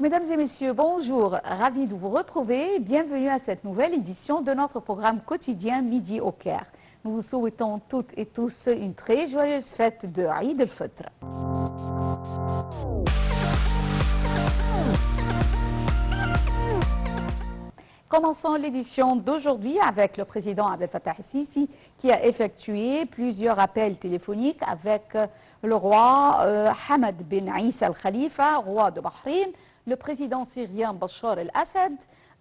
Mesdames et messieurs, bonjour. Ravi de vous retrouver. Bienvenue à cette nouvelle édition de notre programme quotidien Midi au Caire. Nous vous souhaitons toutes et tous une très joyeuse fête de Eid al-Fitr. Commençons l'édition d'aujourd'hui avec le président Abdel Fattah el-Sisi qui a effectué plusieurs appels téléphoniques avec le roi Hamad bin Issa al-Khalifa, roi de Bahreïn, le président syrien Bachar el-Assad,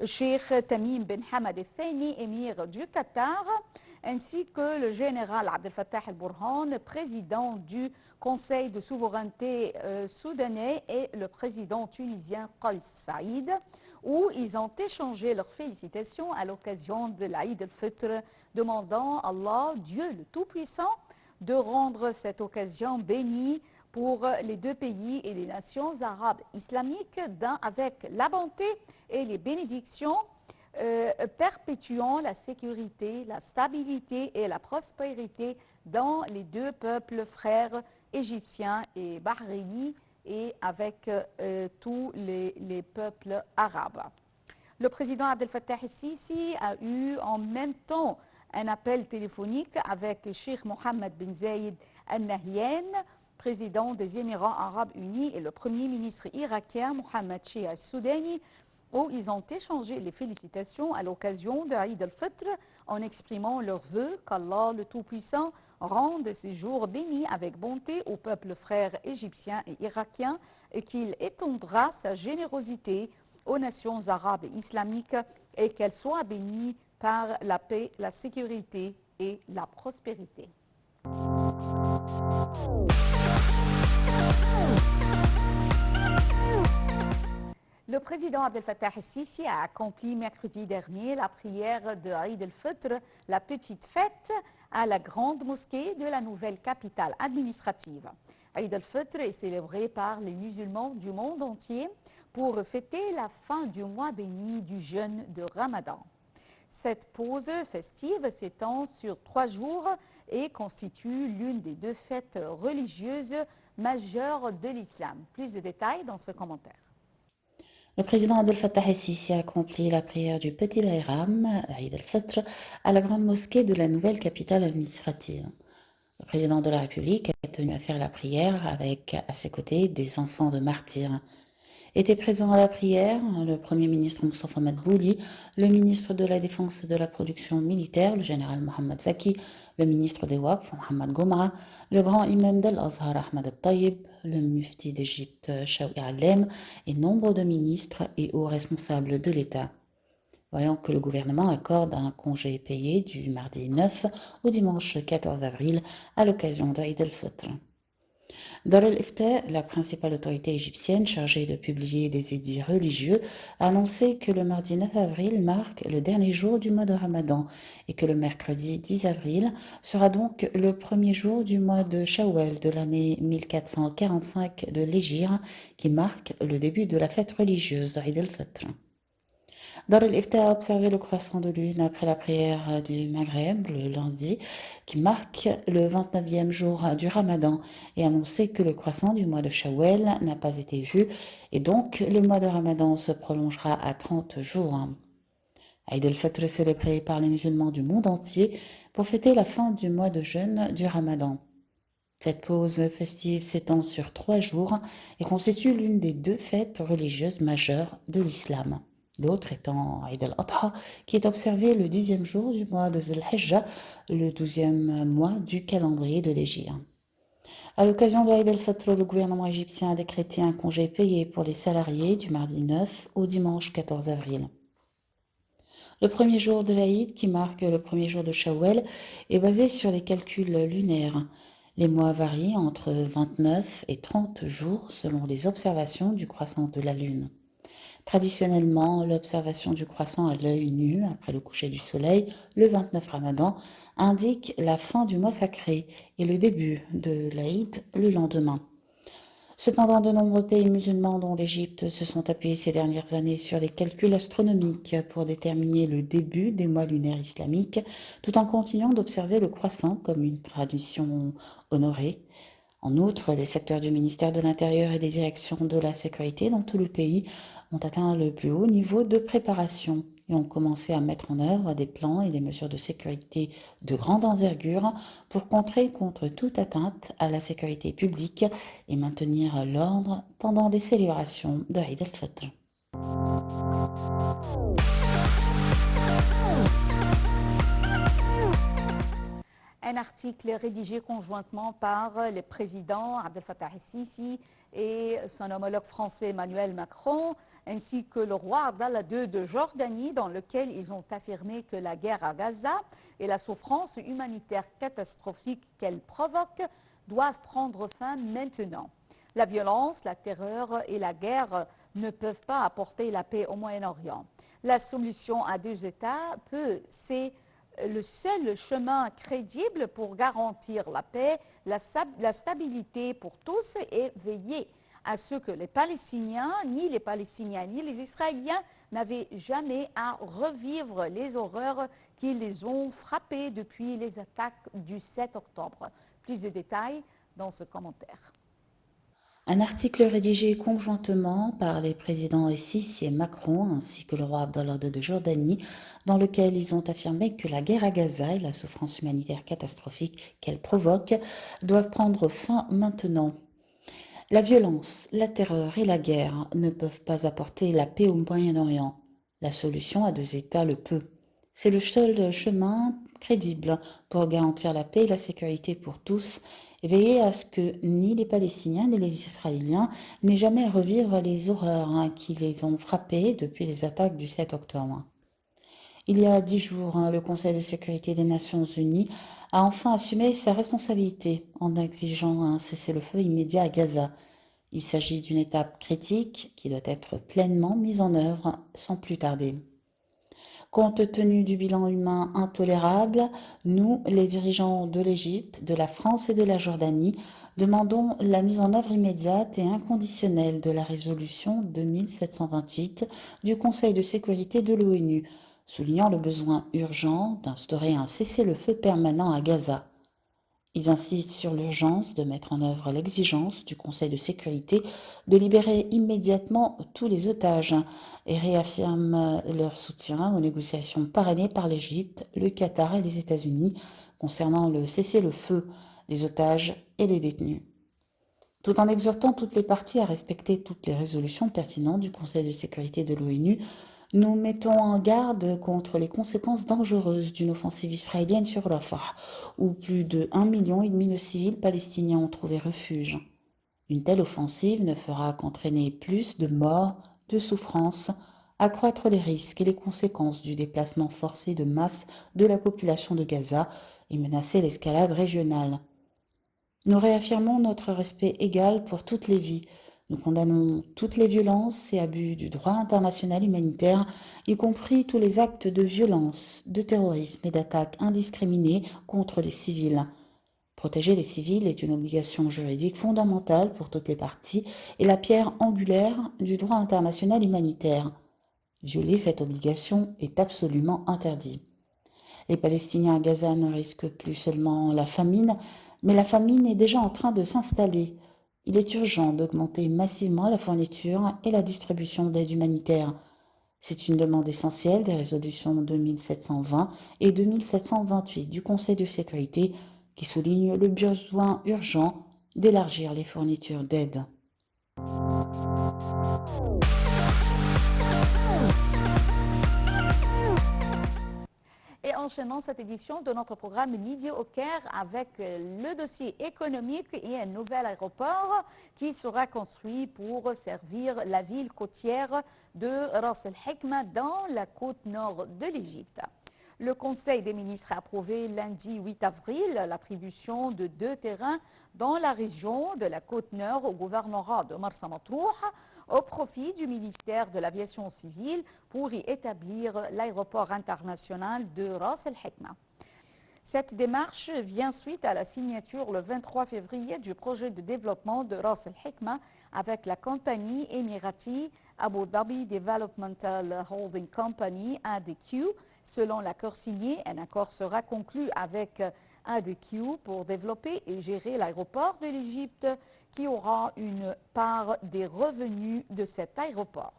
Sheikh Tamim bin Hamad el-Thani, émir du Qatar, ainsi que le général Abdel Fattah el-Burhan, président du Conseil de souveraineté soudanais, et le président tunisien Kais Saïd, où ils ont échangé leurs félicitations à l'occasion de l'Aïd al-Fitr, demandant à Allah, Dieu le Tout-Puissant, de rendre cette occasion bénie pour les deux pays et les nations arabes islamiques, avec la bonté et les bénédictions, perpétuant la sécurité, la stabilité et la prospérité dans les deux peuples frères égyptiens et bahreïnis, et avec tous les peuples arabes. Le président Abdel Fattah el-Sisi a eu en même temps un appel téléphonique avec le Cheikh Mohammed bin Zayed al-Nahyan, président des Émirats arabes unis, et le premier ministre irakien Mohammed Shia al-Soudani, où ils ont échangé les félicitations à l'occasion de Eid al-Fitr en exprimant leurs vœux qu'Allah le Tout-Puissant rende ces jours bénis avec bonté aux peuples frères égyptiens et irakiens, et qu'il étendra sa générosité aux nations arabes et islamiques, et qu'elles soient bénies par la paix, la sécurité et la prospérité. Le président Abdel Fattah el-Sisi a accompli mercredi dernier la prière de Eid al-Fitr, la petite fête, à la grande mosquée de la nouvelle capitale administrative. Eid al-Fitr est célébré par les musulmans du monde entier pour fêter la fin du mois béni du jeûne de Ramadan. Cette pause festive s'étend sur 3 jours et constitue l'une des deux fêtes religieuses majeures de l'islam. Plus de détails dans ce commentaire. Le président Abdel Fattah el-Sisi a accompli la prière du Petit Bayram, Eid al-Fitr, à la grande mosquée de la nouvelle capitale administrative. Le président de la République a tenu à faire la prière avec, à ses côtés, des enfants de martyrs. Étaient présents à la prière le Premier ministre Moustapha Madbouli, le ministre de la Défense et de la Production militaire, le général Mohamed Zaki, le ministre des Waqf, Mohamed Gomra, le grand imam d'Al-Azhar, Ahmed al-Tayyib, le mufti d'Égypte, Shawi Alem, et nombre de ministres et hauts responsables de l'État. Voyant que le gouvernement accorde un congé payé du mardi 9 au dimanche 14 avril à l'occasion d'Eid al-Fitr. Dar el-Ifta, la principale autorité égyptienne chargée de publier des édits religieux, a annoncé que le mardi 9 avril marque le dernier jour du mois de Ramadan et que le mercredi 10 avril sera donc le premier jour du mois de Shawwal de l'année 1445 de l'Hégire, qui marque le début de la fête religieuse d'Eid al-Fitr. Dar el-Ifta a observé le croissant de lune après la prière du Maghreb le lundi, qui marque le 29e jour du Ramadan, et annoncé que le croissant du mois de Shawwal n'a pas été vu, et donc le mois de Ramadan se prolongera à 30 jours. Eid al-Fitr est célébré par les musulmans du monde entier pour fêter la fin du mois de jeûne du Ramadan. Cette pause festive s'étend sur 3 jours et constitue l'une des deux fêtes religieuses majeures de l'islam. L'autre étant Eid al-Adha, qui est observé le 10e jour du mois de Zul-Hijjah, le 12e mois du calendrier de l'Hégire. À l'occasion de Eid al-Fitr, le gouvernement égyptien a décrété un congé payé pour les salariés du mardi 9 au dimanche 14 avril. Le premier jour de l'Aïd, qui marque le premier jour de Shawwal, est basé sur les calculs lunaires. Les mois varient entre 29 et 30 jours selon les observations du croissant de la Lune. Traditionnellement, l'observation du croissant à l'œil nu après le coucher du soleil, le 29 Ramadan, indique la fin du mois sacré et le début de l'Aïd le lendemain. Cependant, de nombreux pays musulmans, dont l'Égypte, se sont appuyés ces dernières années sur des calculs astronomiques pour déterminer le début des mois lunaires islamiques, tout en continuant d'observer le croissant comme une tradition honorée. En outre, les secteurs du ministère de l'Intérieur et des directions de la sécurité dans tout le pays ont atteint le plus haut niveau de préparation et ont commencé à mettre en œuvre des plans et des mesures de sécurité de grande envergure pour contrer contre toute atteinte à la sécurité publique et maintenir l'ordre pendant les célébrations de Eid al-Fitr. Un article rédigé conjointement par le président Abdel Fattah el-Sisi et son homologue français Emmanuel Macron, ainsi que le roi Abdallah II de Jordanie, dans lequel ils ont affirmé que la guerre à Gaza et la souffrance humanitaire catastrophique qu'elle provoque doivent prendre fin maintenant. La violence, la terreur et la guerre ne peuvent pas apporter la paix au Moyen-Orient. La solution à deux États c'est le seul chemin crédible pour garantir la paix, la stabilité pour tous et veiller à ce que les Palestiniens, ni les Israéliens, n'avaient jamais à revivre les horreurs qui les ont frappés depuis les attaques du 7 octobre. Plus de détails dans ce commentaire. Un article rédigé conjointement par les présidents Sisi et Macron ainsi que le roi Abdallah II de Jordanie, dans lequel ils ont affirmé que la guerre à Gaza et la souffrance humanitaire catastrophique qu'elle provoque doivent prendre fin maintenant. La violence, la terreur et la guerre ne peuvent pas apporter la paix au Moyen-Orient. La solution à deux États le peut. C'est le seul chemin crédible pour garantir la paix et la sécurité pour tous et veiller à ce que ni les Palestiniens ni les Israéliens n'aient jamais à revivre les horreurs qui les ont frappés depuis les attaques du 7 octobre. Il y a 10 jours, le Conseil de sécurité des Nations Unies a enfin assumé sa responsabilité en exigeant un cessez-le-feu immédiat à Gaza. Il s'agit d'une étape critique qui doit être pleinement mise en œuvre sans plus tarder. Compte tenu du bilan humain intolérable, nous, les dirigeants de l'Égypte, de la France et de la Jordanie, demandons la mise en œuvre immédiate et inconditionnelle de la résolution 2728 du Conseil de sécurité de l'ONU, soulignant le besoin urgent d'instaurer un cessez-le-feu permanent à Gaza. Ils insistent sur l'urgence de mettre en œuvre l'exigence du Conseil de sécurité de libérer immédiatement tous les otages et réaffirment leur soutien aux négociations parrainées par l'Égypte, le Qatar et les États-Unis concernant le cessez-le-feu, les otages et les détenus. Tout en exhortant toutes les parties à respecter toutes les résolutions pertinentes du Conseil de sécurité de l'ONU, nous mettons en garde contre les conséquences dangereuses d'une offensive israélienne sur Rafah, où plus de 1,5 million de civils palestiniens ont trouvé refuge. Une telle offensive ne fera qu'entraîner plus de morts, de souffrances, accroître les risques et les conséquences du déplacement forcé de masse de la population de Gaza et menacer l'escalade régionale. Nous réaffirmons notre respect égal pour toutes les vies. Nous condamnons toutes les violences et abus du droit international humanitaire, y compris tous les actes de violence, de terrorisme et d'attaques indiscriminées contre les civils. Protéger les civils est une obligation juridique fondamentale pour toutes les parties et la pierre angulaire du droit international humanitaire. Violer cette obligation est absolument interdit. Les Palestiniens à Gaza ne risquent plus seulement la famine, mais la famine est déjà en train de s'installer. Il est urgent d'augmenter massivement la fourniture et la distribution d'aide humanitaire. C'est une demande essentielle des résolutions 2720 et 2728 du Conseil de sécurité qui soulignent le besoin urgent d'élargir les fournitures d'aide. Et enchaînons cette édition de notre programme Midi au Caire avec le dossier économique et un nouvel aéroport qui sera construit pour servir la ville côtière de Ras el-Hikma dans la côte nord de l'Égypte. Le Conseil des ministres a approuvé lundi 8 avril l'attribution de 2 terrains dans la région de la côte nord au gouvernorat de Marsa Matrouh au profit du ministère de l'Aviation civile pour y établir l'aéroport international de Ras el-Hikma. Cette démarche vient suite à la signature le 23 février du projet de développement de Ras el-Hikma avec la compagnie émirati Abu Dhabi Developmental Holding Company, ADQ. Selon l'accord signé, un accord sera conclu avec ADQ pour développer et gérer l'aéroport de l'Égypte qui aura une part des revenus de cet aéroport.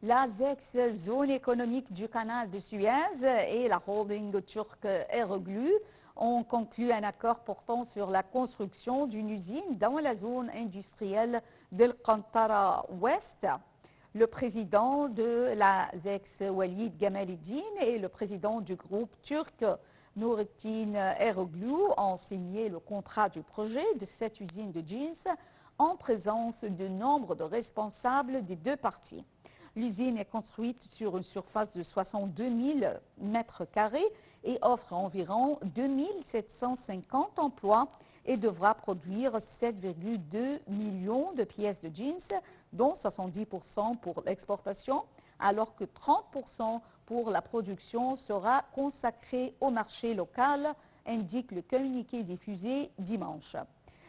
La ZEX, zone économique du canal de Suez, et la holding turque Eroglu ont conclu un accord portant sur la construction d'une usine dans la zone industrielle d'El Qantara Ouest. Le président de la ZEX, Walid Gamaleddine, et le président du groupe turc, Nurettin Eroglu, ont signé le contrat du projet de cette usine de jeans en présence de nombre de responsables des deux parties. L'usine est construite sur une surface de 62 000 mètres carrés et offre environ 2 750 emplois et devra produire 7,2 millions de pièces de jeans, dont 70% pour l'exportation, alors que 30% pour la production sera consacré au marché local, indique le communiqué diffusé dimanche.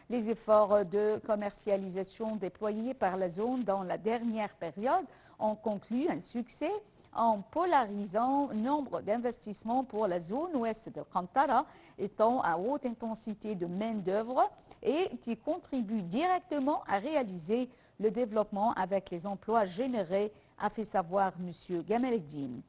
Les efforts de commercialisation déployés par la zone dans la dernière période ont conclu un succès en polarisant nombre d'investissements pour la zone ouest de Qantara étant à haute intensité de main-d'œuvre et qui contribue directement à réaliser le développement avec les emplois générés, a fait savoir M. Gamaleddine.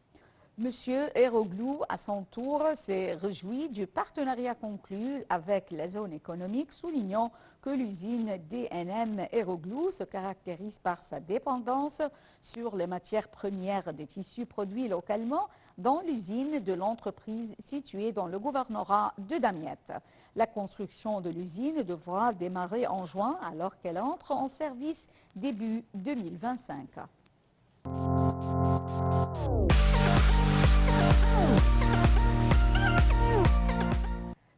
M. Eroglu, à son tour, s'est réjoui du partenariat conclu avec la zone économique, soulignant que l'usine DNM Eroglu se caractérise par sa dépendance sur les matières premières des tissus produits localement dans l'usine de l'entreprise située dans le gouvernorat de Damiette. La construction de l'usine devra démarrer en juin alors qu'elle entre en service début 2025.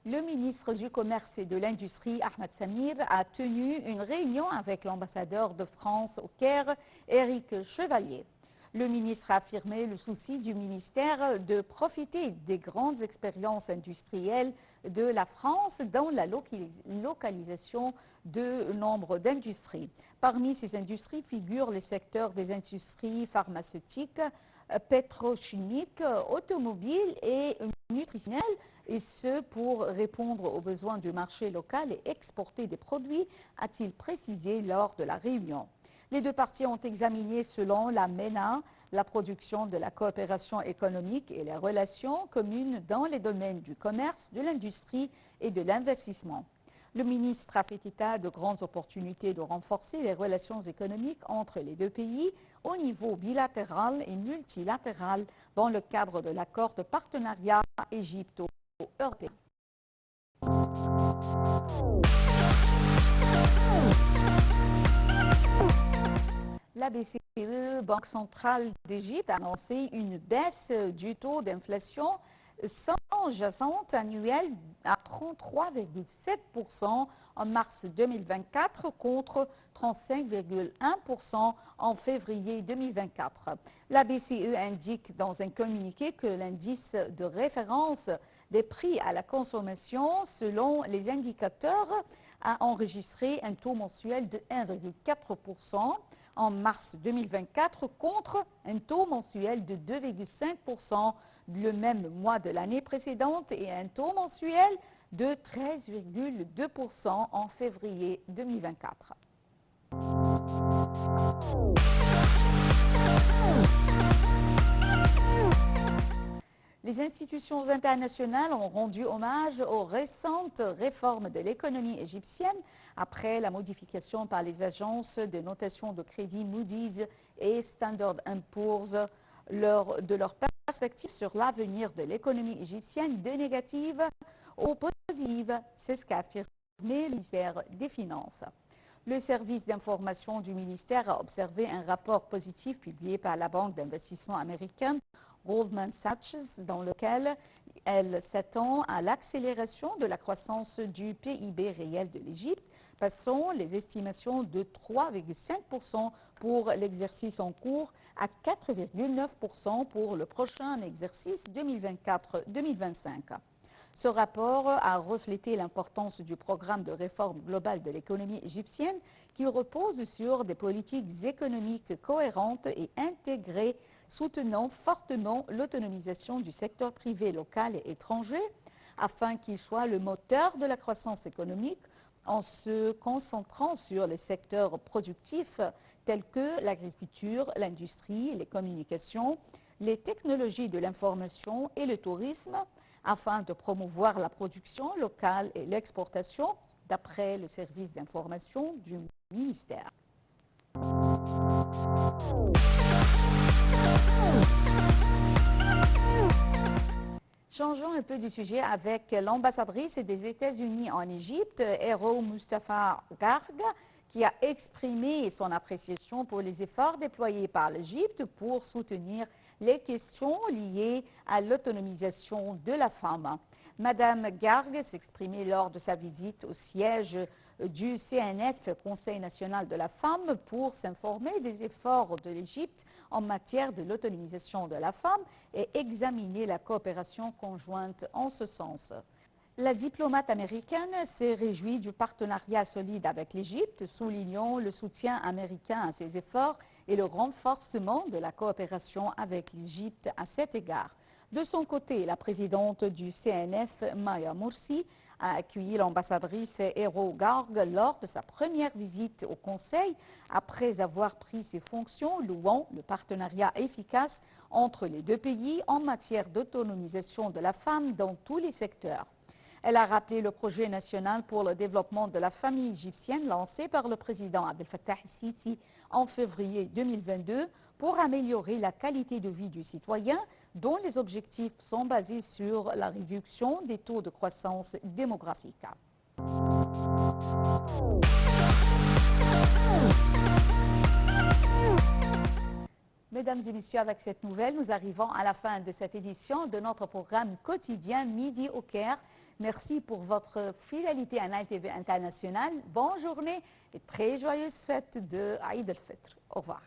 Le ministre du Commerce et de l'Industrie, Ahmed Samir, a tenu une réunion avec l'ambassadeur de France au Caire, Éric Chevalier. Le ministre a affirmé le souci du ministère de profiter des grandes expériences industrielles de la France dans la localisation de nombre d'industries. Parmi ces industries figurent les secteurs des industries pharmaceutiques, pétrochimiques, automobiles et nutritionnelles, et ce pour répondre aux besoins du marché local et exporter des produits, a-t-il précisé lors de la réunion. Les deux parties ont examiné selon la MENA la production de la coopération économique et les relations communes dans les domaines du commerce, de l'industrie et de l'investissement. Le ministre a fait état de grandes opportunités de renforcer les relations économiques entre les deux pays au niveau bilatéral et multilatéral dans le cadre de l'accord de partenariat égypto-européen. La BCE, Banque centrale d'Égypte, a annoncé une baisse du taux d'inflation sous-jacente annuelle à 33,7% en mars 2024 contre 35,1% en février 2024. La BCE indique dans un communiqué que l'indice de référence des prix à la consommation selon les indicateurs a enregistré un taux mensuel de 1,4% en mars 2024 contre un taux mensuel de 2,5% le même mois de l'année précédente et un taux mensuel de 13,2% en février 2024. Les institutions internationales ont rendu hommage aux récentes réformes de l'économie égyptienne après la modification par les agences de notation de crédit Moody's et Standard & Poor's de leur perspective sur l'avenir de l'économie égyptienne de négative aux positives. C'est ce qu'a affirmé le ministère des Finances. Le service d'information du ministère a observé un rapport positif publié par la banque d'investissement américaine Goldman Sachs, dans lequel elle s'attend à l'accélération de la croissance du PIB réel de l'Égypte, passant les estimations de 3,5% pour l'exercice en cours à 4,9% pour le prochain exercice 2024-2025. Ce rapport a reflété l'importance du programme de réforme globale de l'économie égyptienne qui repose sur des politiques économiques cohérentes et intégrées soutenant fortement l'autonomisation du secteur privé local et étranger afin qu'il soit le moteur de la croissance économique en se concentrant sur les secteurs productifs tels que l'agriculture, l'industrie, les communications, les technologies de l'information et le tourisme, afin de promouvoir la production locale et l'exportation, d'après le service d'information du ministère. Changeons un peu du sujet avec l'ambassadrice des États-Unis en Égypte, Hero Mustafa Garg, qui a exprimé son appréciation pour les efforts déployés par l'Égypte pour soutenir les questions liées à l'autonomisation de la femme. Madame Garg s'exprimait lors de sa visite au siège du CNF, Conseil national de la femme, pour s'informer des efforts de l'Égypte en matière de l'autonomisation de la femme et examiner la coopération conjointe en ce sens. La diplomate américaine s'est réjouie du partenariat solide avec l'Égypte, soulignant le soutien américain à ses efforts et le renforcement de la coopération avec l'Égypte à cet égard. De son côté, la présidente du CNF, Maya Morsi, a accueilli l'ambassadrice Hero Garg lors de sa première visite au Conseil après avoir pris ses fonctions, louant le partenariat efficace entre les deux pays en matière d'autonomisation de la femme dans tous les secteurs. Elle a rappelé le projet national pour le développement de la famille égyptienne lancé par le président Abdel Fattah el-Sisi en février 2022 pour améliorer la qualité de vie du citoyen, dont les objectifs sont basés sur la réduction des taux de croissance démographique. Mesdames et messieurs, avec cette nouvelle, nous arrivons à la fin de cette édition de notre programme quotidien Midi au Caire. Merci pour votre fidélité à Nile TV International. Bonne journée et très joyeuse fête de Aïd el-Fitr. Au revoir.